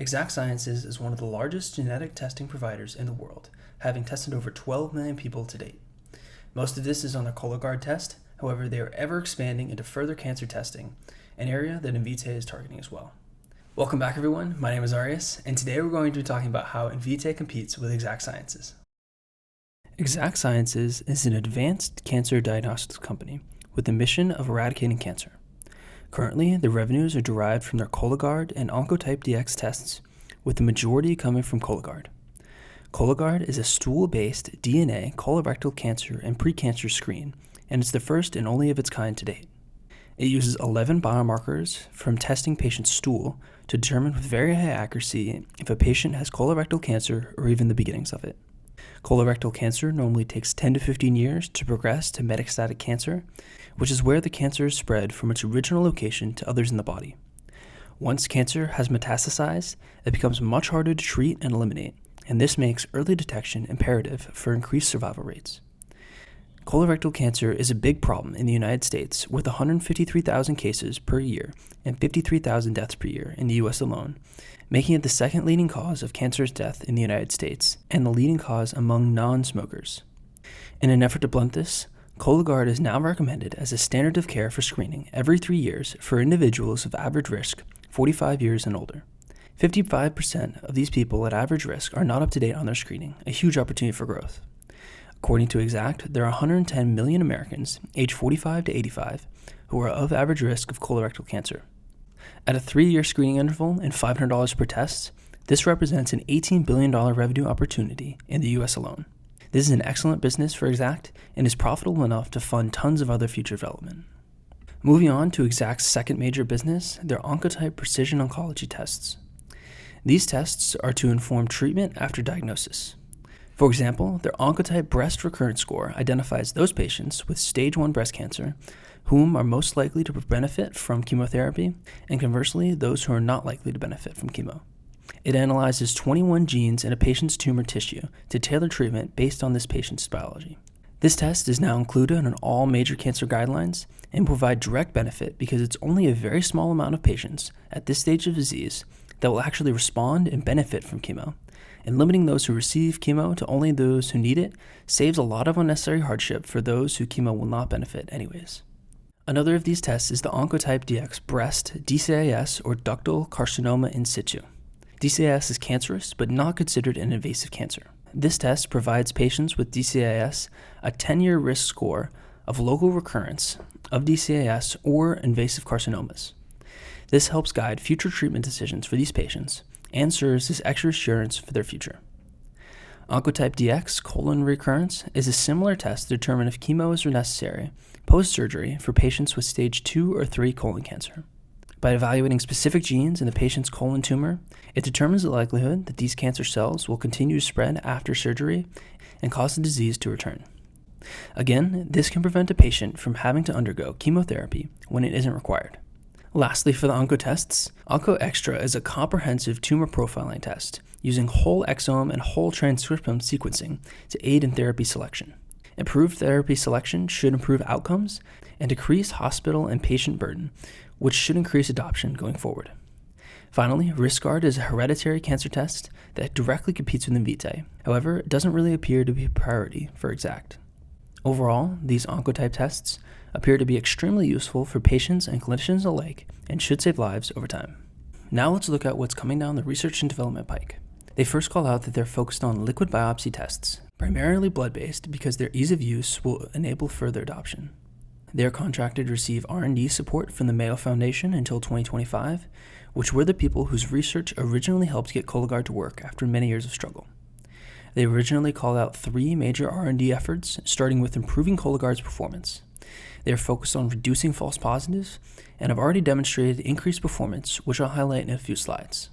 Exact Sciences is one of the largest genetic testing providers in the world, having tested over 12 million people to date. Most of this is on their Cologuard test, however, they are ever expanding into further cancer testing, an area that Invitae is targeting as well. Welcome back, everyone. My name is Arias, and today we're going to be talking about how Invitae competes with Exact Sciences. Exact Sciences is an advanced cancer diagnostics company with the mission of eradicating cancer. Currently, the revenues are derived from their Cologuard and Oncotype DX tests, with the majority coming from Cologuard. Cologuard is a stool-based DNA colorectal cancer and precancer screen, and it's the first and only of its kind to date. It uses 11 biomarkers from testing patients' stool to determine with very high accuracy if a patient has colorectal cancer or even the beginnings of it. Colorectal cancer normally takes 10 to 15 years to progress to metastatic cancer, which is where the cancer is spread from its original location to others in the body. Once cancer has metastasized, it becomes much harder to treat and eliminate, and this makes early detection imperative for increased survival rates. Colorectal cancer is a big problem in the United States, with 153,000 cases per year and 53,000 deaths per year in the US alone, making it the second leading cause of cancerous death in the United States and the leading cause among non-smokers. In an effort to blunt this, Cologuard is now recommended as a standard of care for screening every 3 years for individuals of average risk 45 years and older. 55% of these people at average risk are not up to date on their screening, a huge opportunity for growth. According to Exact, there are 110 million Americans aged 45 to 85 who are of average risk of colorectal cancer. At a 3-year screening interval and $500 per test, this represents an $18 billion revenue opportunity in the US alone. This is an excellent business for Exact and is profitable enough to fund tons of other future development. Moving on to Exact's second major business, their Oncotype precision oncology tests. These tests are to inform treatment after diagnosis. For example, their Oncotype breast recurrence score identifies those patients with stage 1 breast cancer whom are most likely to benefit from chemotherapy, and conversely, those who are not likely to benefit from chemo. It analyzes 21 genes in a patient's tumor tissue to tailor treatment based on this patient's biology. This test is now included in all major cancer guidelines and provide direct benefit because it's only a very small amount of patients at this stage of disease that will actually respond and benefit from chemo. And limiting those who receive chemo to only those who need it saves a lot of unnecessary hardship for those who chemo will not benefit anyways. Another of these tests is the Oncotype DX breast DCIS or ductal carcinoma in situ. DCIS is cancerous but not considered an invasive cancer. This test provides patients with DCIS a 10-year risk score of local recurrence of DCIS or invasive carcinomas. This helps guide future treatment decisions for these patients and serves as extra assurance for their future. Oncotype DX colon recurrence is a similar test to determine if chemo is necessary post-surgery for patients with stage 2 or 3 colon cancer. By evaluating specific genes in the patient's colon tumor, it determines the likelihood that these cancer cells will continue to spread after surgery and cause the disease to return. Again, this can prevent a patient from having to undergo chemotherapy when it isn't required. Lastly, for the OncoTests, OncoExtra is a comprehensive tumor profiling test using whole exome and whole transcriptome sequencing to aid in therapy selection. Improved therapy selection should improve outcomes and decrease hospital and patient burden, which should increase adoption going forward. Finally, RiskGuard is a hereditary cancer test that directly competes with Invitae. However, it doesn't really appear to be a priority for Exact. Overall, these Oncotype tests appear to be extremely useful for patients and clinicians alike and should save lives over time. Now let's look at what's coming down the research and development pike. They first call out that they're focused on liquid biopsy tests, primarily blood-based because their ease of use will enable further adoption. They are contracted to receive R&D support from the Mayo Foundation until 2025, which were the people whose research originally helped get Cologuard to work after many years of struggle. They originally called out 3 major R&D efforts, starting with improving Cologuard's performance. They are focused on reducing false positives and have already demonstrated increased performance, which I'll highlight in a few slides.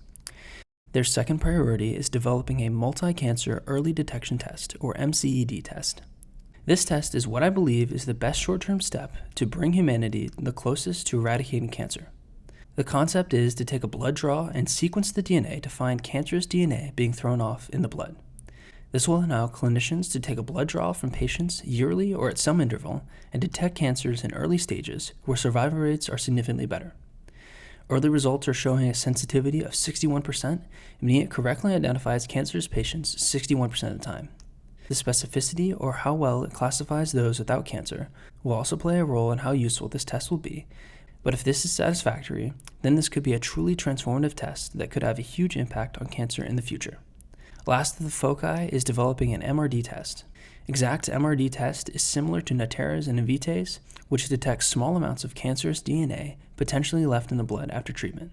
Their second priority is developing a multi-cancer early detection test, or MCED test. This test is what I believe is the best short-term step to bring humanity the closest to eradicating cancer. The concept is to take a blood draw and sequence the DNA to find cancerous DNA being thrown off in the blood. This will allow clinicians to take a blood draw from patients yearly or at some interval and detect cancers in early stages where survival rates are significantly better. Early results are showing a sensitivity of 61%, meaning it correctly identifies cancerous patients 61% of the time. The specificity, or how well it classifies those without cancer, will also play a role in how useful this test will be, but if this is satisfactory, then this could be a truly transformative test that could have a huge impact on cancer in the future. Last of the foci is developing an MRD test. Exact's MRD test is similar to Natera's and Invitae's, which detects small amounts of cancerous DNA potentially left in the blood after treatment.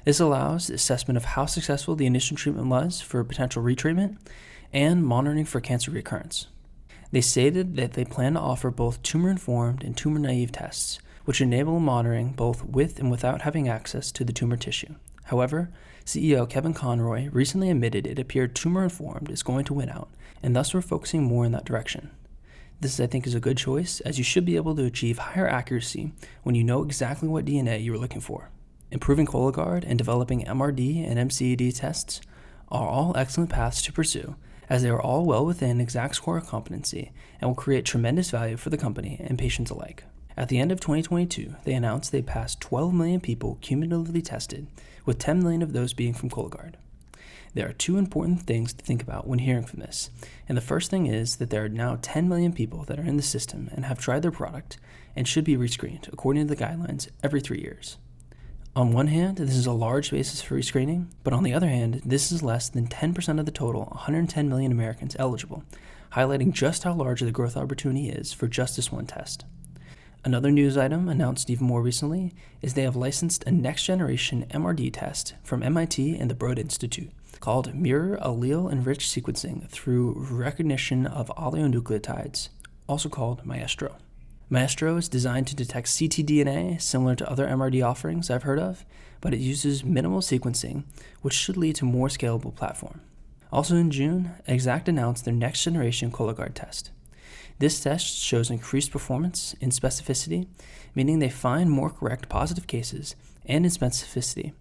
This allows the assessment of how successful the initial treatment was for potential retreatment and monitoring for cancer recurrence. They stated that they plan to offer both tumor-informed and tumor-naive tests, which enable monitoring both with and without having access to the tumor tissue. However, CEO Kevin Conroy recently admitted it appeared tumor-informed is going to win out, and thus we're focusing more in that direction. This, I think, is a good choice, as you should be able to achieve higher accuracy when you know exactly what DNA you are looking for. Improving Cologuard and developing MRD and MCED tests are all excellent paths to pursue, as they are all well within Exact's core competency and will create tremendous value for the company and patients alike. At the end of 2022, they announced they passed 12 million people cumulatively tested, with 10 million of those being from Cologuard. There are two important things to think about when hearing from this, and the first thing is that there are now 10 million people that are in the system and have tried their product and should be rescreened according to the guidelines every 3 years. On one hand, this is a large basis for rescreening, but on the other hand, this is less than 10% of the total 110 million Americans eligible, highlighting just how large the growth opportunity is for just this one test. Another news item announced even more recently is they have licensed a next-generation MRD test from MIT and the Broad Institute called Mirror Allele Enriched Sequencing through Recognition of Oligonucleotides, also called Maestro. Maestro is designed to detect ctDNA similar to other MRD offerings I've heard of, but it uses minimal sequencing, which should lead to a more scalable platform. Also in June, Exact announced their next-generation Cologuard test. This test shows increased performance in specificity, meaning they find more correct positive cases, and in specificity,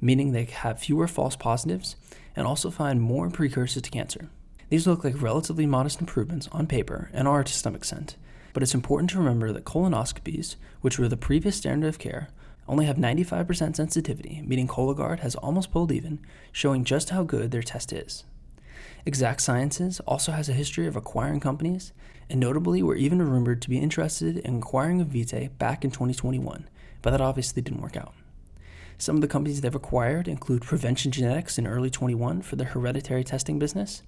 meaning they have fewer false positives, and also find more precursors to cancer. These look like relatively modest improvements on paper and are to some extent, but it's important to remember that colonoscopies, which were the previous standard of care, only have 95% sensitivity, meaning Cologuard has almost pulled even, showing just how good their test is. Exact Sciences also has a history of acquiring companies, and notably were even rumored to be interested in acquiring Invitae back in 2021, but that obviously didn't work out. Some of the companies they've acquired include Prevention Genetics in early 21 for their hereditary testing business,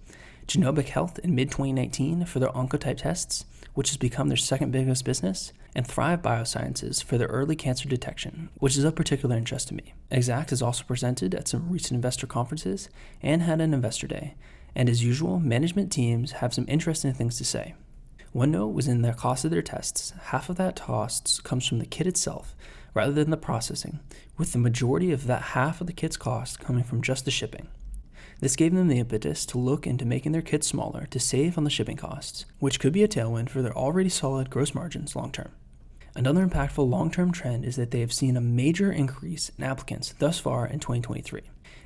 Genomic Health in mid-2019 for their Oncotype tests, which has become their second biggest business, and Thrive Biosciences for their early cancer detection, which is of particular interest to me. Exact has also presented at some recent investor conferences and had an investor day, and as usual, management teams have some interesting things to say. One note was in the cost of their tests. Half of that cost comes from the kit itself, rather than the processing, with the majority of that half of the kit's cost coming from just the shipping. This gave them the impetus to look into making their kits smaller to save on the shipping costs, which could be a tailwind for their already solid gross margins long term. Another impactful long-term trend is that they have seen a major increase in applicants thus far in 2023.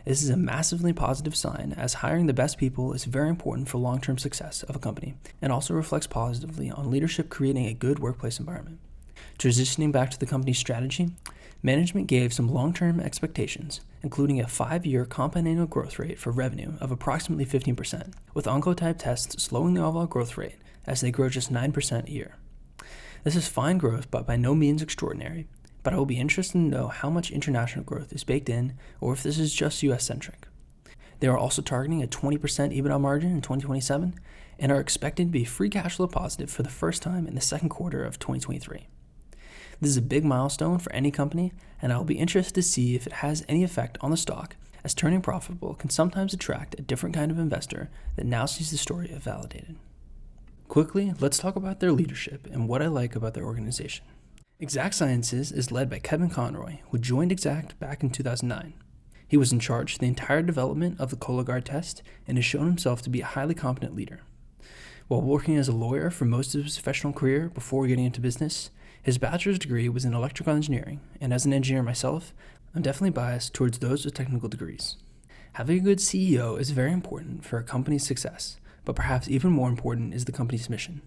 This is a massively positive sign, as hiring the best people is very important for long-term success of a company, and also reflects positively on leadership creating a good workplace environment. Transitioning back to the company's strategy, management gave some long-term expectations, including a 5-year compound annual growth rate for revenue of approximately 15%, with Oncotype tests slowing the overall growth rate as they grow just 9% a year. This is fine growth, but by no means extraordinary, but I will be interested to know how much international growth is baked in, or if this is just US-centric. They are also targeting a 20% EBITDA margin in 2027, and are expected to be free cash flow positive for the first time in the second quarter of 2023. This is a big milestone for any company, and I will be interested to see if it has any effect on the stock, as turning profitable can sometimes attract a different kind of investor that now sees the story as validated. Quickly, let's talk about their leadership and what I like about their organization. Exact Sciences is led by Kevin Conroy, who joined Exact back in 2009. He was in charge of the entire development of the Cologuard test and has shown himself to be a highly competent leader. While working as a lawyer for most of his professional career before getting into business, his bachelor's degree was in electrical engineering, and as an engineer myself, I'm definitely biased towards those with technical degrees. Having a good CEO is very important for a company's success, but perhaps even more important is the company's mission.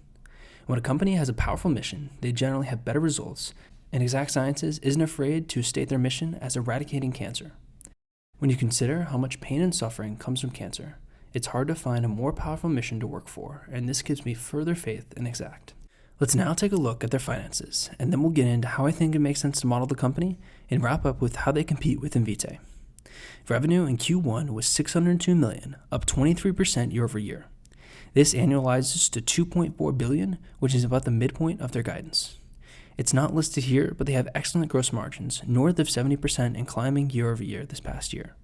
When a company has a powerful mission, they generally have better results, And Exact Sciences isn't afraid to state their mission as eradicating cancer. When you consider how much pain and suffering comes from cancer, it's hard to find a more powerful mission to work for, and this gives me further faith in Exact. Let's now take a look at their finances, and then we'll get into how I think it makes sense to model the company and wrap up with how they compete with Invitae. Revenue in Q1 was $602 million, up 23% year over year. This annualizes to $2.4 billion, which is about the midpoint of their guidance. It's not listed here, but they have excellent gross margins, north of 70% and climbing year over year this past year.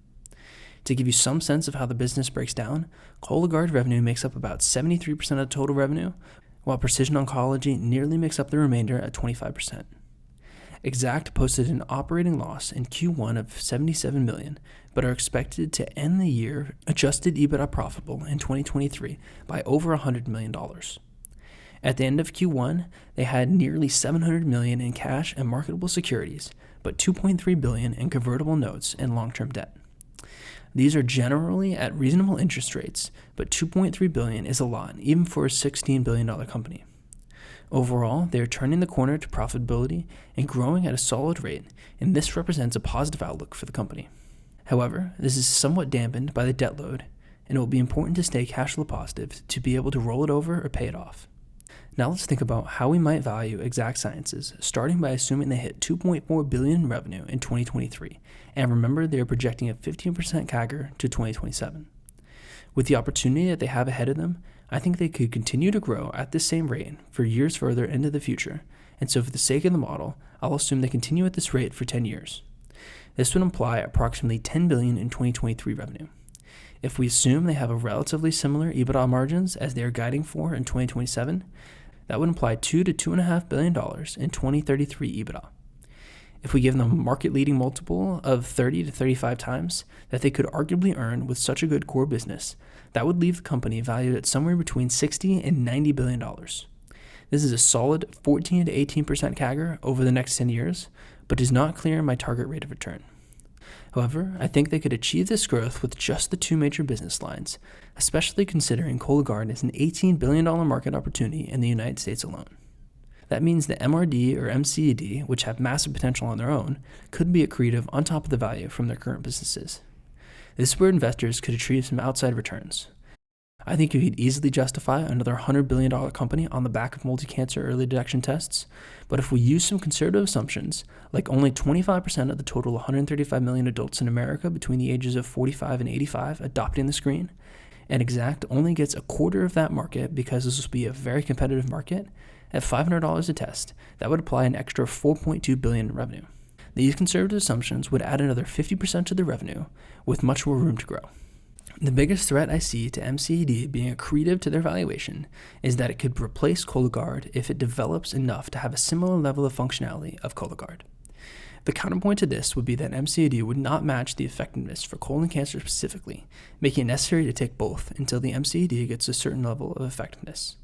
To give you some sense of how the business breaks down, Cologuard revenue makes up about 73% of the total revenue, while precision oncology nearly makes up the remainder at 25%. Exact posted an operating loss in Q1 of $77 million, but are expected to end the year adjusted EBITDA profitable in 2023 by over $100 million. At the end of Q1, they had nearly $700 million in cash and marketable securities, but $2.3 billion in convertible notes and long-term debt. These are generally at reasonable interest rates, but $2.3 billion is a lot, even for a $16 billion company. Overall, they are turning the corner to profitability and growing at a solid rate, and this represents a positive outlook for the company. However, this is somewhat dampened by the debt load, and it will be important to stay cash flow positive to be able to roll it over or pay it off. Now let's think about how we might value Exact Sciences, starting by assuming they hit $2.4 billion in revenue in 2023, and remember they are projecting a 15% CAGR to 2027. With the opportunity that they have ahead of them, I think they could continue to grow at this same rate for years further into the future, and so for the sake of the model, I'll assume they continue at this rate for 10 years. This would imply approximately $10 billion in 2023 revenue. If we assume they have a relatively similar EBITDA margins as they are guiding for in 2027, that would imply $2 to $2.5 billion in 2033 EBITDA. If we give them a market-leading multiple of 30 to 35 times that they could arguably earn with such a good core business, that would leave the company valued at somewhere between $60 and $90 billion. This is a solid 14 to 18% CAGR over the next 10 years, but is not clear my target rate of return. However, I think they could achieve this growth with just the two major business lines, especially considering Cologuard is an $18 billion market opportunity in the United States alone. That means the MRD or MCED, which have massive potential on their own, could be accretive on top of the value from their current businesses. This is where investors could achieve some outside returns. I think you could easily justify another $100 billion company on the back of multi-cancer early detection tests, but if we use some conservative assumptions, like only 25% of the total 135 million adults in America between the ages of 45 and 85 adopting the screen, and Exact only gets a quarter of that market because this will be a very competitive market, at $500 a test, that would apply an extra $4.2 billion in revenue. These conservative assumptions would add another 50% to the revenue, with much more room to grow. The biggest threat I see to MCED being accretive to their valuation is that it could replace Cologuard if it develops enough to have a similar level of functionality of Cologuard. The counterpoint to this would be that MCED would not match the effectiveness for colon cancer specifically, making it necessary to take both until the MCED gets a certain level of effectiveness.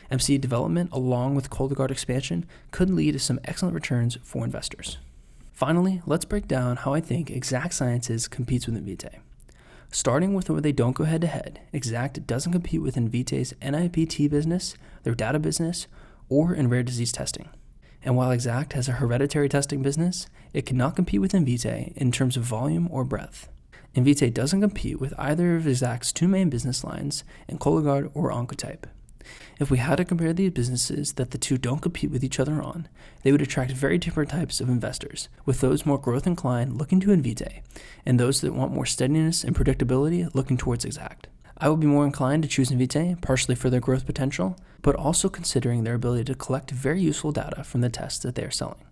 MCED development, along with Cologuard expansion, could lead to some excellent returns for investors. Finally, let's break down how I think Exact Sciences competes with Invitae. Starting with where they don't go head-to-head, Exact doesn't compete with Invitae's NIPT business, their data business, or in rare disease testing. And while Exact has a hereditary testing business, it cannot compete with Invitae in terms of volume or breadth. Invitae doesn't compete with either of Exact's two main business lines in Cologuard or Oncotype. If we had to compare these businesses that the two don't compete with each other on, they would attract very different types of investors, with those more growth inclined looking to Invitae, and those that want more steadiness and predictability looking towards Exact. I would be more inclined to choose Invitae, partially for their growth potential, but also considering their ability to collect very useful data from the tests that they are selling.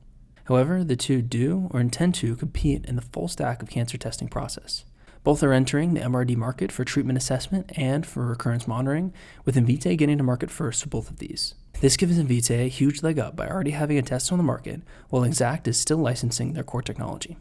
However, the two do or intend to compete in the full stack of cancer testing process. Both are entering the MRD market for treatment assessment and for recurrence monitoring, with Invitae getting to market first for both of these. This gives Invitae a huge leg up by already having a test on the market, while Exact is still licensing their core technology.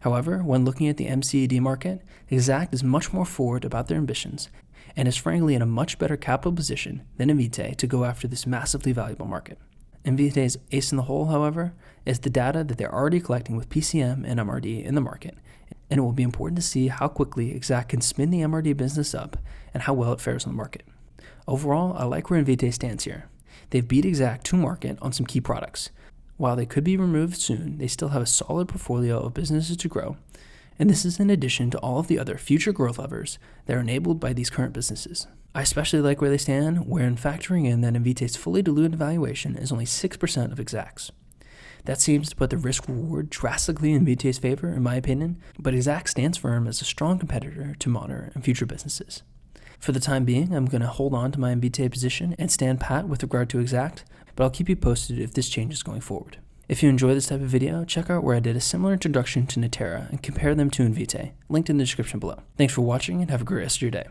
However, when looking at the MCED market, Exact is much more forward about their ambitions, and is frankly in a much better capital position than Invitae to go after this massively valuable market. Invitae's ace in the hole, however, is the data that they're already collecting with PCM and MRD in the market, and it will be important to see how quickly Exact can spin the MRD business up and how well it fares on the market. Overall, I like where Invitae stands here. They've beat Exact to market on some key products, While they could be removed soon, they still have a solid portfolio of businesses to grow, and this is in addition to all of the other future growth levers that are enabled by these current businesses. I especially like where they stand when factoring in that Invitae's fully diluted valuation is only 6% of Exact's. That seems to put the risk-reward drastically in Invitae's favor, in my opinion, but Exact stands firm as a strong competitor to Modern and future businesses. For the time being, I'm going to hold on to my Invitae position and stand pat with regard to Exact, but I'll keep you posted if this changes going forward. If you enjoy this type of video, check out where I did a similar introduction to Natera and compare them to Invitae, linked in the description below. Thanks for watching and have a great rest of your day.